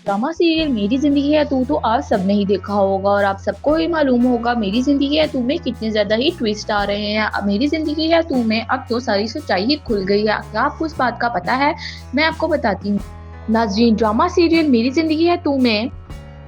Drama serial मेरी ज़िंदगी है तू तो आप सबने ही देखा होगा और आप सबको ही मालूम होगा मेरी ज़िंदगी है तू में कितने ज़्यादा ही ट्विस्ट आ रहे हैं। अब मेरी ज़िंदगी है तू में अब तो सारी सच्चाई ही खुल गई है। क्या आपको इस बात का पता है? मैं आपको बताती हूँ। नाज़रीन, ड्रामा सीरियल मेरी ज़िंदगी है तू में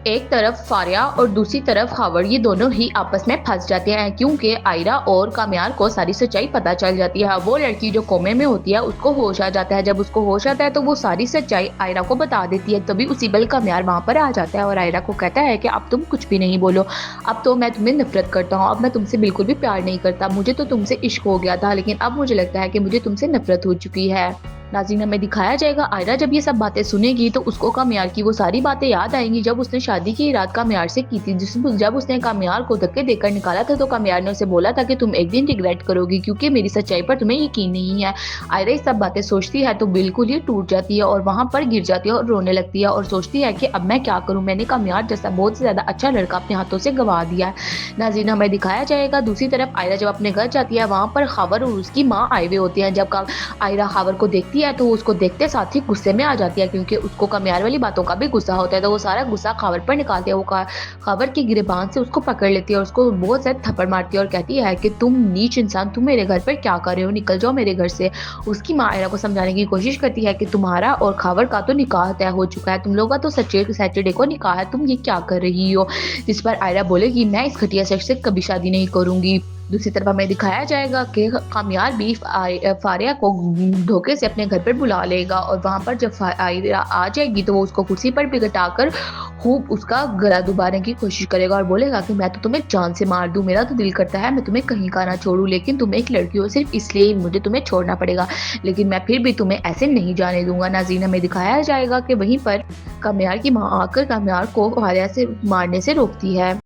एक तरफ फारिया और दूसरी तरफ खबर, ये दोनों ही आपस में फंस जाते हैं क्योंकि आयरा और कामयार को सारी सच्चाई पता चल जाती है। वो लड़की जो कोमे में होती है उसको होश आ जाता है। जब उसको होश आता है तो वो सारी सच्चाई आयरा को बता देती है। तभी उसी पल कामयार वहां पर आ जाता है और आयरा को कहता है कि अब तुम कुछ भी नहीं बोलो, अब तो मैं तुम्हें नफरत करता हूँ, अब मैं तुमसे बिल्कुल भी प्यार नहीं करता। मुझे तो तुमसे इश्क हो गया था लेकिन अब मुझे लगता है कि मुझे तुमसे नफरत हो चुकी है। नाज़रीन, हमें दिखाया जाएगा आयरा जब ये सब बातें सुनेगी तो उसको कामयार की वो सारी बातें याद आएंगी जब उसने शादी की रात कामयार से की थी। जब उसने कामयार को धक्के देकर निकाला था तो कामयार ने उसे बोला था कि तुम एक दिन रिग्रेट करोगी क्योंकि मेरी सच्चाई पर तुम्हें यकीन नहीं है। आयरा ये सब बातें सोचती है तो बिल्कुल ही टूट जाती है और वहां पर गिर जाती है और रोने लगती है और सोचती है कि अब मैं क्या करूं, मैंने कामयार जैसा बहुत ज्यादा अच्छा लड़का अपने हाथों से गंवा दिया है। नाज़रीन, हमें दिखाया जाएगा दूसरी तरफ आयरा जब अपने घर जाती है वहां पर खबर और उसकी माँ आए हुए होती है। जब आयरा खबर को देखती है तो उसको देखते साथ ही गुस्से में आ जाती है क्योंकि उसको कामयार वाली बातों का भी गुस्सा होता है। तो वो सारा गुस्सा खबर पर निकालती है। वो खबर की गिरबान से उसको पकड़ लेती है और उसको बहुत ज्यादा थप्पड़ मारती है और कहती है कि तुम नीच इंसान, तुम मेरे घर पर क्या कर रहे हो, निकल जाओ मेरे घर से। उसकी माँ आयरा को समझाने की कोशिश करती है कि तुम्हारा और खबर का तो निकाह तय हो चुका है, तुम लोग का तो सैटरडे को निकाह है, तुम ये क्या कर रही हो। जिस पर आयरा बोलेगी मैं इस घटिया शख्स से कभी शादी नहीं करूंगी। दूसरी तरफ हमें दिखाया जाएगा कि कामयार भी फारिया को धोखे से अपने घर पर बुला लेगा और वहां पर जब आयरा आ जाएगी तो वो उसको कुर्सी पर बिठा कर खूब उसका गला दबाने की कोशिश करेगा और बोलेगा कि मैं तो तुम्हें जान से मार दूं, मेरा तो दिल करता है मैं तुम्हें कहीं का ना छोड़ूं, लेकिन तुम एक लड़की हो सिर्फ इसलिए मुझे तुम्हें छोड़ना पड़ेगा, लेकिन मैं फिर भी तुम्हें ऐसे नहीं जाने दूंगा। नाज़रीन, हमें दिखाया जाएगा कि वहीं पर कामयार की माँ आकर कामयार को फारिया से मारने से रोकती है।